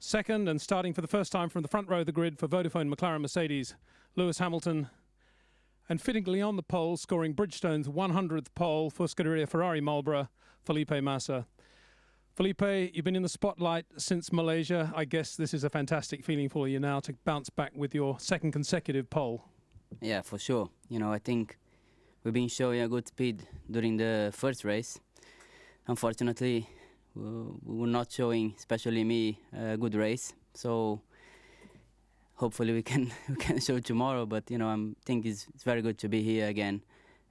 Second, and starting for the first time from the front row of the grid for Vodafone McLaren Mercedes, Lewis Hamilton. And fittingly on the pole, scoring Bridgestone's 100th pole for Scuderia Ferrari Marlboro, Felipe Massa. Felipe, you've been in the spotlight since Malaysia. I guess this is a fantastic feeling for you now to bounce back with your second consecutive pole. Yeah, for sure. You know, I think we've been showing a good speed during the first race. Unfortunately, we were not showing, especially me, a good race. So hopefully we can show tomorrow. But you know, I think it's very good to be here again,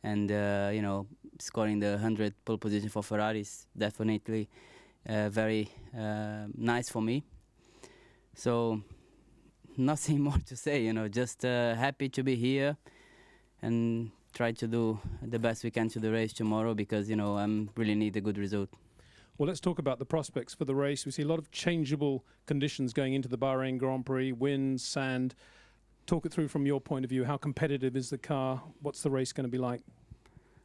and you know, scoring the 100th pole position for Ferrari is definitely very nice for me. So nothing more to say. You know, just happy to be here and try to do the best we can to the race tomorrow, because you know, I really need a good result. Well, let's talk about the prospects for the race. We see a lot of changeable conditions going into the Bahrain Grand Prix, wind, sand. Talk it through from your point of view. How competitive is the car? What's the race going to be like?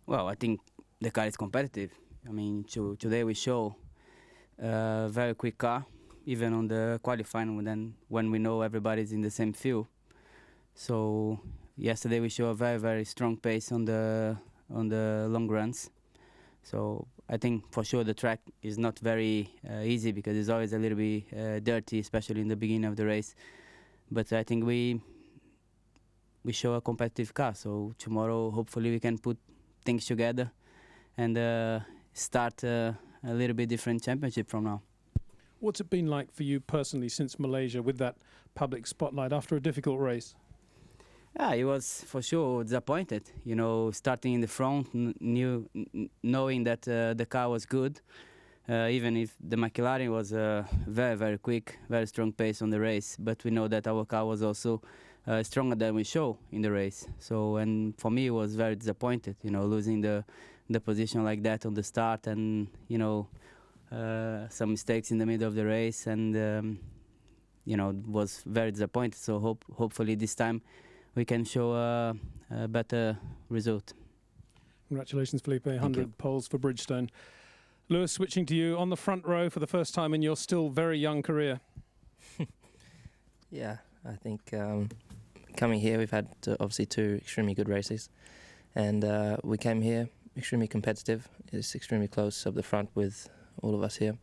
Well, I think the car is competitive. I mean, today we show a very quick car, even on the qualifying, when we know everybody's in the same field. So yesterday we show a very, very strong pace on the long runs. So I think for sure the track is not very easy, because it's always a little bit dirty, especially in the beginning of the race. But I think we show a competitive car. So tomorrow, hopefully, we can put things together and start a little bit different championship from now. What's it been like for you personally since Malaysia with that public spotlight after a difficult race? Yeah, he was for sure disappointed. You know, starting in the front, knowing that the car was good, even if the McLaren was very, very quick, very strong pace on the race. But we know that our car was also stronger than we show in the race. So, and for me, it was very disappointed. You know, losing the position like that on the start, and you know, some mistakes in the middle of the race, and you know, was very disappointed. So hopefully this time we can show a better result. Congratulations, Felipe. 100 poles for Bridgestone. Lewis, switching to you on the front row for the first time in your still very young career. Yeah, I think coming here, we've had obviously 2 extremely good races, and we came here extremely competitive. It's extremely close up the front with all of us here,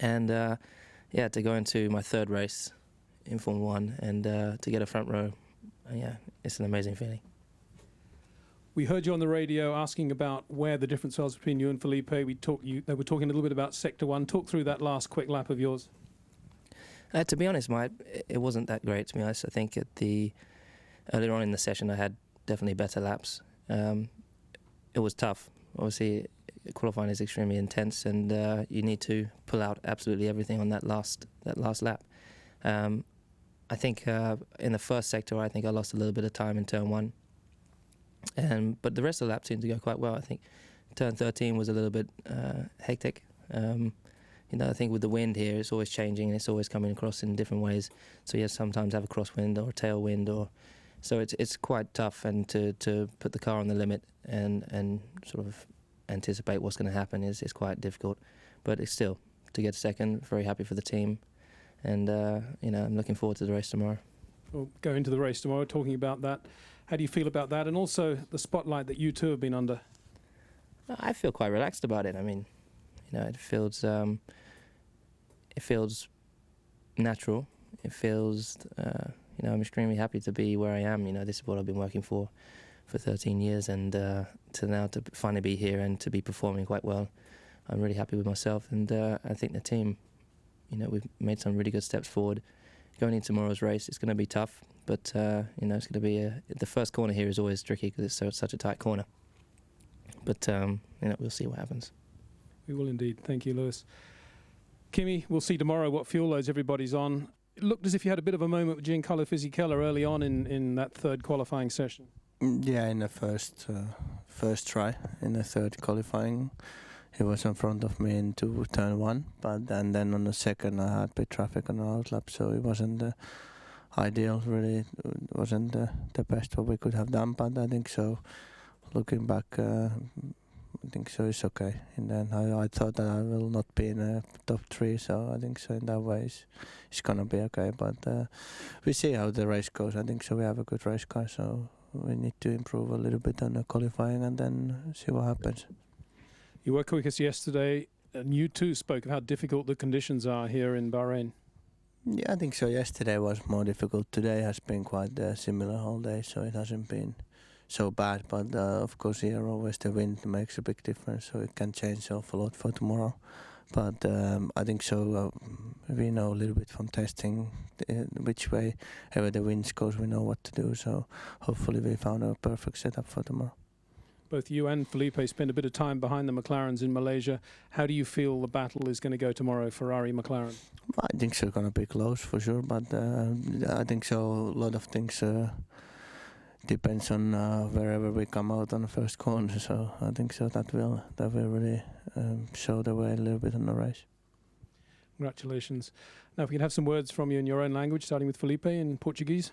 and yeah, to go into my 3rd race in Formula 1 and to get a front row, yeah, it's an amazing feeling. We heard you on the radio asking about where the difference was between you and Felipe. They were talking a little bit about Sector 1. Talk through that last quick lap of yours. To be honest, it wasn't that great, to be honest. I think earlier on in the session I had definitely better laps. It was tough. Obviously, qualifying is extremely intense, and you need to pull out absolutely everything on that last lap. I think in the first sector, I think I lost a little bit of time in turn 1, but the rest of the lap seemed to go quite well. I think turn 13 was a little bit hectic. You know, I think with the wind here, it's always changing and it's always coming across in different ways. So you sometimes have a crosswind or a tailwind, so it's quite tough, and to put the car on the limit and sort of anticipate what's going to happen is quite difficult. But it's still, to get second, very happy for the team. And, you know, I'm looking forward to the race tomorrow. We'll go into the race tomorrow talking about that. How do you feel about that? And also the spotlight that you two have been under. I feel quite relaxed about it. I mean, you know, it feels natural. It feels, you know, I'm extremely happy to be where I am. You know, this is what I've been working for 13 years. And to now to finally be here and to be performing quite well, I'm really happy with myself. And I think the team, you know, we've made some really good steps forward. Going into tomorrow's race, it's going to be tough, but you know, it's going to be the first corner here is always tricky because it's such a tight corner. But you know, we'll see what happens. We will indeed. Thank you, Lewis. Kimi, we'll see tomorrow what fuel loads everybody's on. It looked as if you had a bit of a moment with Giancarlo Fisichella early on in that 3rd qualifying session. Yeah, in the first try, in the 3rd qualifying. He was in front of me into turn 1, but then on the 2nd I had pit traffic on the outlap, so it wasn't ideal, really. It wasn't the best what we could have done, but I think so. Looking back, I think so it's okay. And then I thought that I will not be in the top 3, so I think so in that way it's gonna be okay. But we see how the race goes. I think so we have a good race car, so we need to improve a little bit on the qualifying and then see what happens. You were quickest yesterday, and you too spoke of how difficult the conditions are here in Bahrain. Yeah, I think so. Yesterday was more difficult. Today has been quite similar all day, so it hasn't been so bad. But of course, here always the wind makes a big difference, so it can change awful lot for tomorrow. But I think so. We know a little bit from testing which way ever the wind goes. We know what to do. So hopefully we found a perfect setup for tomorrow. Both you and Felipe spent a bit of time behind the McLarens in Malaysia. How do you feel the battle is going to go tomorrow, Ferrari, McLaren? I think so, going to be close for sure, but I think so. A lot of things depends on wherever we come out on the first corner. So I think so that will really show the way a little bit in the race. Congratulations. Now, if we can have some words from you in your own language, starting with Felipe in Portuguese.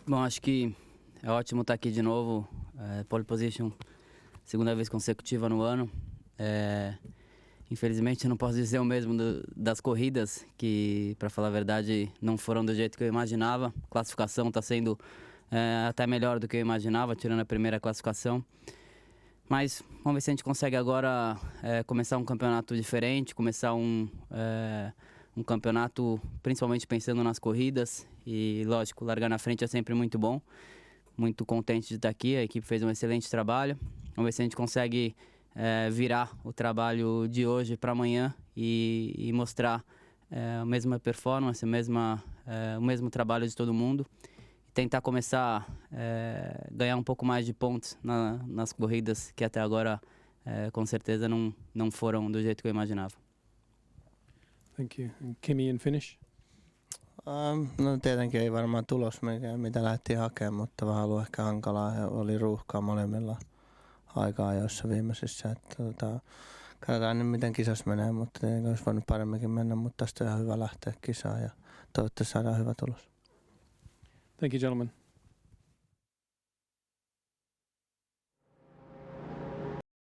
Bom, acho que é ótimo estar aqui de novo, pole position, segunda vez consecutiva no ano. Infelizmente eu não posso dizer o mesmo das corridas, que para falar a verdade não foram do jeito que eu imaginava. A classificação está sendo até melhor do que eu imaginava, tirando a primeira classificação. Mas vamos ver se a gente consegue agora começar um campeonato diferente, começar um campeonato principalmente pensando nas corridas. E lógico, largar na frente é sempre muito bom. Muito contente de estar aqui, a equipe fez um excelente trabalho. Vamos ver se a gente consegue virar o trabalho de hoje para amanhã e mostrar a mesma performance, o mesmo trabalho de todo mundo. E tentar começar a ganhar um pouco mais de pontos nas corridas que até agora com certeza não foram do jeito que eu imaginava. Thank you. And Kimi in Finnish? No tietenkin ei varmaan tulos mitä lähti hakemaan, mutta vähän ollut ehkä hankalaa ja oli ruuhkaa molemmilla aika-ajoissa viimeisissä. Katsotaan nyt miten kisassa menee, mutta tietenkin olisi voinut paremminkin mennä, mutta tästä on ihan hyvä lähteä kisaan ja toivottavasti saadaan hyvä tulos. Thank you, gentlemen.